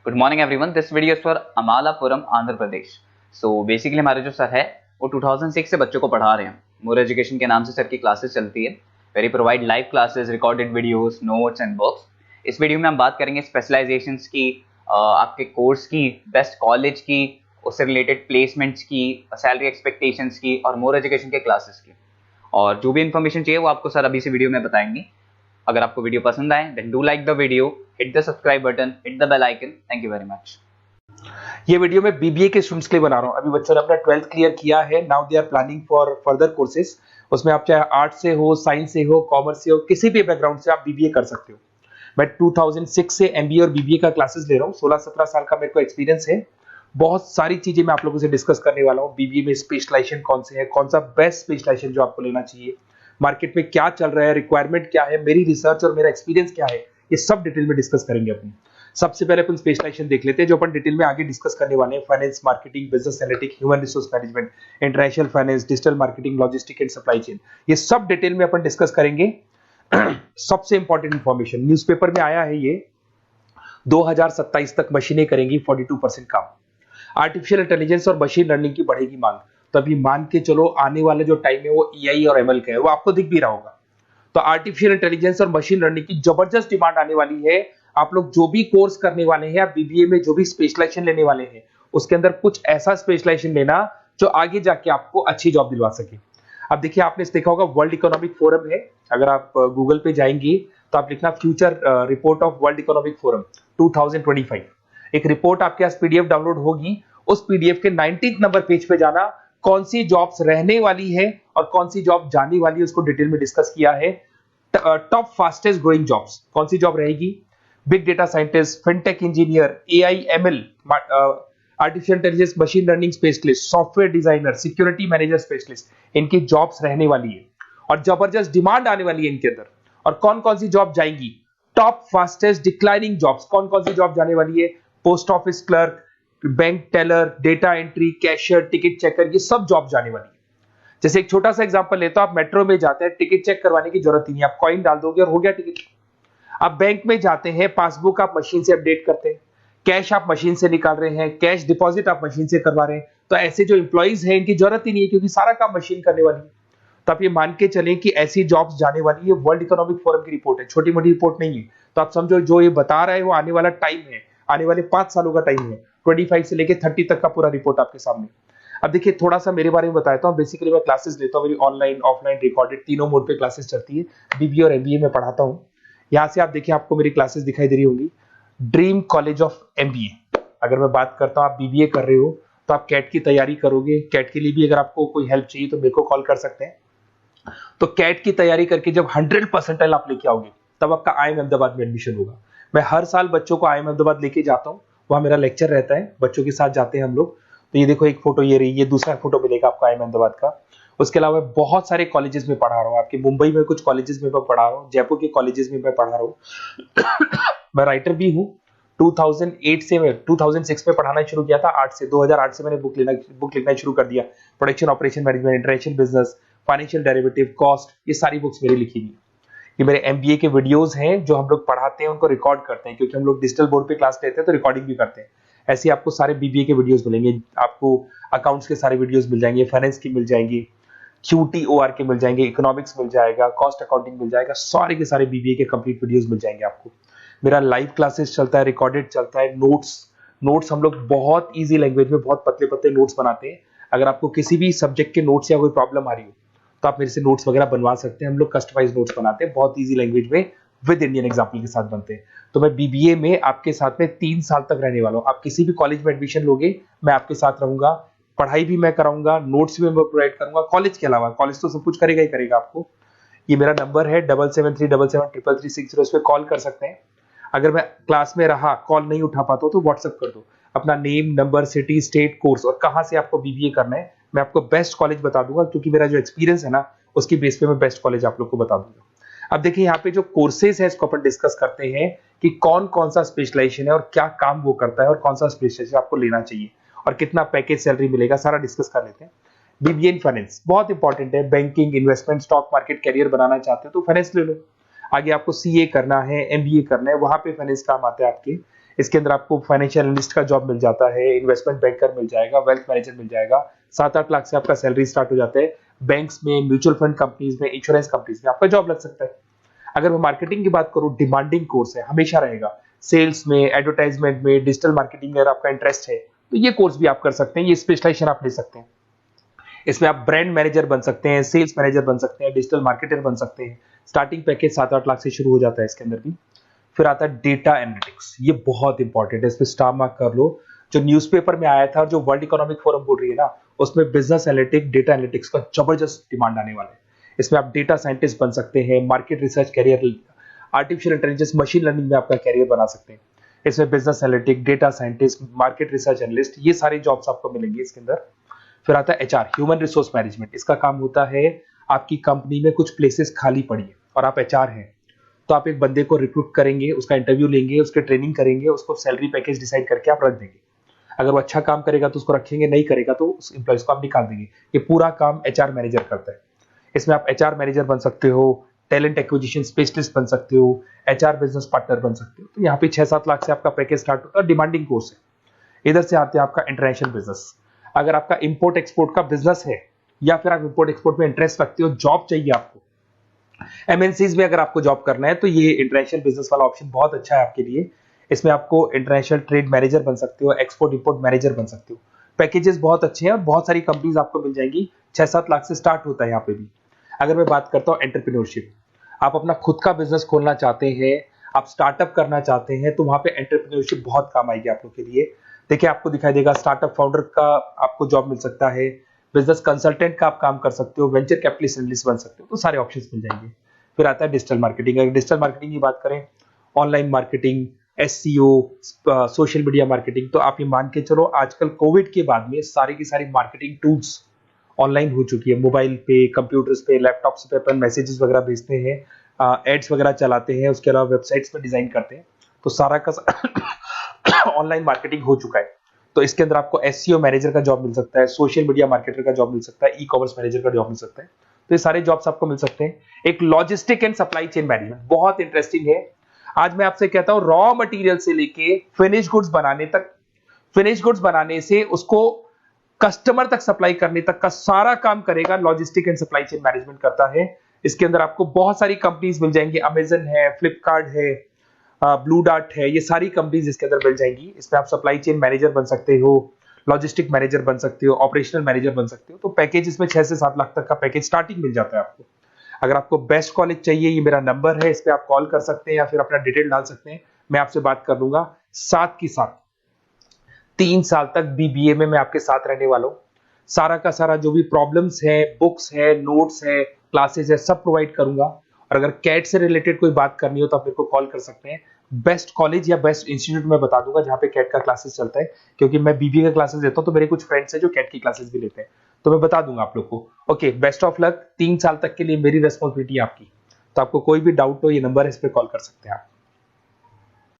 Good morning everyone, this video is for Amalapuram Andhra Pradesh. So basically हमारे जो sir है वो 2006 से बच्चों को पढ़ा रहे हैं। मोर एजुकेशन के नाम से सर की क्लासेस चलती है। Very provide live classes, recorded videos, notes and books. इस वीडियो में हम बात करेंगे स्पेशलाइजेशंस की, आपके कोर्स की, बेस्ट कॉलेज की, उससे रिलेटेड प्लेसमेंट्स की, सैलरी एक्सपेक्टेशंस की और मोर एजुकेशन के क्लासेस की। और जो भी इन्फॉर्मेशन चाहिए वो आपको सर अभी से वीडियो में बताएंगे। अगर आपको वीडियो पसंद आए then do like the video, hit the subscribe button, hit the bell icon. Thank you very much. ये वीडियो मैं बीबीए के स्टूडेंट्स के लिए बना रहा हूँ। अभी बच्चों ने अपना 12th क्लियर किया है, now they are planning for further courses. उसमें आप चाहे आर्ट से हो, साइंस से हो, कॉमर्स से हो, किसी भी बैकग्राउंड से आप बीबीए कर सकते हो। मैं 2006 से एमबीए और बीबीए का क्लासेस ले रहा हूँ। 16-17 साल का मेरे को एक्सपीरियंस है। बहुत सारी चीजें मैं आप लोगों से डिस्कस करने वाला हूँ। बीबीए में स्पेशलाइजेशन कौन से है, कौन सा बेस्ट स्पेशलाइजेशन जो आपको लेना चाहिए, मार्केट में क्या चल रहा है, रिक्वायरमेंट क्या है, मेरी रिसर्च और मेरा एक्सपीरियंस क्या है, ये सब डिटेल में डिस्कस करेंगे अपनी। सबसे पहले अपन स्पेशलाइजेशन देख लेते हैं, जो अपन डिटेल में आगे डिस्कस करने वाले हैं। Finance, marketing, business analytics, human resource management, international finance, digital marketing, logistic and supply chain, ये सब डिटेल में अपन डिस्कस करेंगे। सबसे इंपॉर्टेंट इंफॉर्मेशन न्यूज़पेपर में आया है, ये 2027 तक मशीनें करेंगी 42% काम। आर्टिफिशियल इंटेलिजेंस और मशीन लर्निंग की बढ़ेगी मांग। तो अभी मान के चलो आने वाला जो टाइम है वो एआई और एमएल का है, वो आपको दिख भी रहा होगा। तो आर्टिफिशियल इंटेलिजेंस और मशीन लर्निंग की जबरदस्त डिमांड आने वाली है। आप लोग जो भी कोर्स करने वाले हैं, आप बीबीए में जो भी स्पेशलाइजेशन लेने वाले हैं, उसके अंदर कुछ ऐसा स्पेशलाइजेशन लेना जो आगे जाके आपको अच्छी जॉब दिलवा सके। अब देखिए, आपने देखा होगा वर्ल्ड इकोनॉमिक फोरम है। अगर आप गूगल पे जाएंगे तो आप लिखना future report of world economic forum 2025। एक रिपोर्ट आपके पास पीडीएफ डाउनलोड होगी। उस पीडीएफ के 19th नंबर पेज पे जाना, कौन सी जॉब्स रहने वाली है और कौन सी जॉब जाने वाली है, उसको डिटेल में डिस्कस किया है। टॉप फास्टेस्ट ग्रोइंग जॉब्स कौन सी जॉब रहेगी? Big data scientist, fintech engineer, AI ML, artificial intelligence, machine learning specialist, software designer, security manager specialist, इनकी जॉब्स रहने वाली है और जबरदस्त डिमांड आने वाली है इनके अंदर। और कौन कौन सी जॉब जाएंगी? टॉप फास्टेस्ट डिक्लाइनिंग जॉब्स कौन कौन सी जॉब जाने वाली है? Post office clerk, bank teller, data entry, cashier, ticket checker, ये सब जॉब जाने वाली है। जैसे एक छोटा सा एग्जांपल लेता हूं, आप मेट्रो में जाते हैं, टिकट चेक करवाने की जरूरत ही नहीं, आप कॉइन डाल दोगे और हो गया टिकट। आप बैंक में जाते हैं, पासबुक आप मशीन से अपडेट करते हैं, कैश आप मशीन से निकाल रहे हैं, कैश डिपॉजिट आप मशीन से करवा रहे हैं। तो ऐसे जो एम्प्लॉइज हैं, इनकी जरूरत ही नहीं है, क्योंकि सारा काम मशीन करने वाली है। तो आप ये मान के चलें कि ऐसी जॉब्स जाने वाली है। वर्ल्ड इकोनॉमिक फोरम की रिपोर्ट है, छोटी मोटी रिपोर्ट नहीं है। तो आप समझो, जो ये बता रहा है वो आने वाला टाइम है, आने वाले 5 सालों का टाइम है। 25 से लेके 30 तक का पूरा रिपोर्ट आपके सामने। अब देखिए, थोड़ा सा मेरे बारे में बताता हूँ। बेसिकली मैं क्लासेस लेता हूँ, मेरी ऑनलाइन, ऑफलाइन, रिकॉर्डेड, तीनों मोड पे क्लासेस चलती है। बीबीए और एमबीए में पढ़ाता हूँ। यहाँ से आप देखिए, आपको मेरी क्लासेस दिखाई दे रही होंगी। Dream college of MBA. अगर मैं बात करता हूँ, आप बीबीए कर रहे हो तो आप कैट की तैयारी करोगे। कैट के लिए भी अगर आपको कोई हेल्प चाहिए तो मेरे को कॉल कर सकते हैं। तो कैट की तैयारी करके जब 100% आप लेके आओगे, तब आपका आईएम अहमदाबाद में एडमिशन होगा। मैं हर साल बच्चों को आईएम अहमदाबाद लेके जाता हूँ, वहां मेरा लेक्चर रहता है, बच्चों के साथ जाते हैं हम लोग। तो ये देखो, एक फोटो ये रही, ये दूसरा फोटो मिलेगा आपको आईएम अहमदाबाद का। उसके अलावा बहुत सारे कॉलेजेस में पढ़ा रहा हूँ। आपके मुंबई में कुछ कॉलेजेस में मैं पढ़ा रहा हूँ, जयपुर के कॉलेजेस में मैं पढ़ा रहा हूँ। मैं राइटर भी हूँ। 2008 से मैं 2006 में पढ़ाना शुरू किया था। 8 से 2008 से मैंने बुक लिखना शुरू कर दिया। Production operation management, international business, financial derivative, cost, ये सारी बुक्स मेरी लिखी हुई। ये मेरे एमबीए के वीडियोस हैं जो हम लोग पढ़ाते हैं, उनको रिकॉर्ड करते हैं, क्योंकि हम लोग डिजिटल बोर्ड पे क्लास लेते हैं तो रिकॉर्डिंग भी करते हैं। ऐसे ही आपको सारे बीबीए के वीडियोस मिलेंगे। आपको अकाउंट्स के सारे वीडियोस मिल जाएंगे, फाइनेंस की मिल जाएंगी, क्यूटीओआर के मिल जाएंगे, इकोनॉमिक्स मिल जाएगा, कॉस्ट अकाउंटिंग मिल जाएगा। सारे के सारे बीबीए के कंप्लीट वीडियोस मिल जाएंगे आपको। मेरा लाइव क्लासेस चलता है, रिकॉर्डेड चलता है, नोट्स हम लोग बहुत ईजी लैंग्वेज में बहुत पतले पतले नोट्स बनाते हैं। अगर आपको किसी भी सब्जेक्ट के नोट्स या कोई प्रॉब्लम आ रही हो तो आप मेरे से नोट्स वगैरह बनवा सकते हैं। हम लोग कस्टमाइज नोट्स बनाते हैं, बहुत ईजी लैंग्वेज में, विद इंडियन एग्जाम्पल के साथ बनते हैं। तो मैं बीबीए में आपके साथ में 3 साल तक रहने वाला हूँ। आप किसी भी कॉलेज में एडमिशन लोगे, मैं आपके साथ रहूंगा, पढ़ाई भी मैं कराऊंगा, नोट्स भी मैं प्रोवाइड करूंगा। कॉलेज के अलावा, कॉलेज तो सब कुछ करेगा ही करेगा आपको। ये मेरा नंबर है 7737733360, इस पे कॉल कर सकते हैं। अगर मैं क्लास में रहा, कॉल नहीं उठा पाता तो व्हाट्सएप कर दो, अपना name, number, city, state, course और कहां से आपको बीबीए करना है, मैं आपको बेस्ट कॉलेज बता दूंगा, क्योंकि मेरा जो एक्सपीरियंस है ना, उसकी बेस पे मैं बेस्ट कॉलेज आप लोग को बता दूंगा। अब देखिए, यहाँ पे जो कोर्सेज है इसको अपन डिस्कस करते हैं कि कौन कौन सा स्पेशलाइजेशन है और क्या काम वो करता है और कौन सा स्पेशलाइजेशन आपको लेना चाहिए और कितना पैकेज सैलरी मिलेगा, सारा डिस्कस कर लेते हैं। बीबीए इन फाइनेंस बहुत इंपॉर्टेंट है। Banking, investment, stock market career बनाना चाहते हो तो फाइनेंस ले लो। आगे आपको सीए करना है, एमबीए करना है, वहां पे फाइनेंस काम आता है आपके। इसके अंदर आपको फाइनेंशियल एनालिस्ट का जॉब मिल जाता है, इन्वेस्टमेंट बैंकर मिल जाएगा, वेल्थ मैनेजर मिल जाएगा। 7-8 लाख से आपका सैलरी स्टार्ट हो जाता है। बैंक्स में, म्यूचुअल फंड कंपनीज में, इंश्योरेंस कंपनीज में आपका जॉब लग सकता है। अगर मैं मार्केटिंग की बात करूं, डिमांडिंग कोर्स है, हमेशा रहेगा। सेल्स में, एडवर्टाइजमेंट में, डिजिटल मार्केटिंग में अगर आपका इंटरेस्ट है तो ये कोर्स भी आप कर सकते हैं, ये स्पेशलाइजेशन आप ले सकते हैं। इसमें आप ब्रांड मैनेजर बन सकते हैं, सेल्स मैनेजर बन सकते हैं, डिजिटल मार्केटर बन सकते हैं। स्टार्टिंग पैकेज 7-8 लाख से शुरू हो जाता है इसके अंदर भी। फिर आता है डेटा एनालिटिक्स, ये बहुत इंपॉर्टेंट है, इस पे स्टार मार्क कर लो। जो न्यूज़पेपर में आया था और जो वर्ल्ड इकोनॉमिक फोरम बोल रही है ना, उसमें बिजनेस एनालिटिक्स, डेटा एनालिटिक्स का जबरदस्त डिमांड आने वाला है। इसमें आप डेटा साइंटिस्ट बन सकते हैं, market research career, artificial intelligence, machine learning में आपका कैरियर बना सकते हैं। इसमें business analytic, data scientist, market research analyst, ये सारे जॉब्स आपको मिलेंगे इसके अंदर। फिर आता है एचआर, ह्यूमन रिसोर्स मैनेजमेंट। इसका काम होता है, आपकी कंपनी में कुछ प्लेसेस खाली पड़ी है और आप एचआर हैं, तो आप एक बंदे को रिक्रूट करेंगे, उसका इंटरव्यू लेंगे, उसके ट्रेनिंग करेंगे, उसको सैलरी पैकेज डिसाइड करके आप रख देंगे। अगर वो अच्छा काम करेगा तो उसको रखेंगे, नहीं करेगा तो उस एम्प्लॉइज को आप निकाल देंगे। ये पूरा काम एचआर मैनेजर करता है। इसमें आप एचआर मैनेजर बन सकते हो, टैलेंट एक्विजिशन स्पेशलिस्ट बन सकते हो, एचआर बिजनेस पार्टनर बन सकते हो। तो यहाँ पे 6-7 लाख से आपका पैकेज स्टार्ट होता है, डिमांडिंग कोर्स है। इधर से आते हैं आपका इंटरनेशनल बिजनेस। अगर आपका इंपोर्ट एक्सपोर्ट का बिजनेस है या फिर आप इंपोर्ट एक्सपोर्ट में इंटरेस्ट रखते हो, जॉब चाहिए आपको, एमएनसीज में अगर आपको जॉब करना है, तो ये इंटरनेशनल बिजनेस वाला ऑप्शन बहुत अच्छा है आपके लिए। इसमें आपको इंटरनेशनल ट्रेड मैनेजर बन सकते हो, एक्सपोर्ट इंपोर्ट मैनेजर बन सकते हो। पैकेजेस बहुत अच्छे हैं और बहुत सारी कंपनीज आपको मिल जाएंगी। 6-7 लाख से स्टार्ट होता है यहाँ पे भी। अगर मैं बात करता हूँ एंटरप्रेन्योरशिप, आप अपना खुद का बिजनेस खोलना चाहते हैं, आप स्टार्टअप करना चाहते हैं, तो वहां पे एंटरप्रेन्योरशिप बहुत काम आएगी आप लोग के लिए। देखिए, आपको दिखाई देगा, स्टार्टअप फाउंडर का आपको जॉब मिल सकता है, बिजनेस कंसल्टेंट का आप काम कर सकते हो, वेंचर कैपिटलिस्ट एनालिस्ट बन सकते हो, तो सारे ऑप्शंस मिल जाएंगे। फिर आता है डिजिटल मार्केटिंग। अगर डिजिटल मार्केटिंग की बात करें, online marketing, SEO, social media marketing, तो आप ये मान के चलो, आजकल कोविड के बाद में सारी की सारी मार्केटिंग टूल्स ऑनलाइन हो चुकी है। मोबाइल पे, कंप्यूटर्स पे, लैपटॉप्स पे अपन मैसेजेस वगैरह भेजते हैं, एड्स वगैरह चलाते हैं, उसके अलावा वेबसाइट्स में डिजाइन करते हैं, तो सारा का ऑनलाइन मार्केटिंग हो चुका है। तो इसके अंदर आपको एसईओ मैनेजर का जॉब मिल सकता है, सोशल मीडिया मार्केटर का जॉब मिल सकता है, ई कॉमर्स मैनेजर का जॉब मिल सकता है। तो ये सारे जॉब्स आपको मिल सकते हैं। एक logistic and supply chain management बहुत इंटरेस्टिंग है। आज मैं आपसे कहता हूं, रॉ मटेरियल से लेके फिनिश गुड्स बनाने तक, फिनिश गुड्स बनाने से उसको कस्टमर तक सप्लाई करने तक का सारा काम करेगा logistic and supply chain management करता है। इसके अंदर आपको बहुत सारी कंपनीज मिल जाएंगी, अमेजन है, फ्लिपकार्ट है, ब्लू डार्ट है, ये सारी कंपनीज इसके अंदर मिल जाएंगी। इसमें आप सप्लाई चेन मैनेजर बन सकते हो, लॉजिस्टिक मैनेजर बन सकते हो, ऑपरेशनल मैनेजर बन सकते हो। तो पैकेज इसमें 6 से 7 लाख तक का पैकेज स्टार्टिंग मिल जाता है आपको। अगर आपको बेस्ट कॉलेज चाहिए, ये मेरा नंबर है, इस पे आप कॉल कर सकते हैं या फिर अपना डिटेल डाल सकते हैं, मैं आपसे बात कर लूंगा। साथ की साथ 3 साल तक बीबीए में मैं आपके साथ रहने वाला हूं। सारा का सारा जो भी प्रॉब्लम्स है, बुक्स है, नोट्स है, क्लासेस है, सब प्रोवाइड करूंगा। और अगर कैट से रिलेटेड कोई बात करनी हो तो आप मेरे को कॉल कर सकते हैं। बेस्ट कॉलेज या बेस्ट इंस्टीट्यूट में बता दूंगा जहां पे कैट का क्लासेस चलता है, क्योंकि मैं बीबीए का क्लासेस देता हूं, तो मेरे कुछ फ्रेंड्स हैं जो कैट की क्लासेस भी लेते हैं, तो मैं बता दूंगा आप लोग को। Okay, best of luck. 3 साल तक के लिए मेरी रेस्पॉन्सिबिलिटी आपकी। तो आपको कोई भी डाउट हो, ये नंबर है, इस पे कॉल कर सकते हैं आप।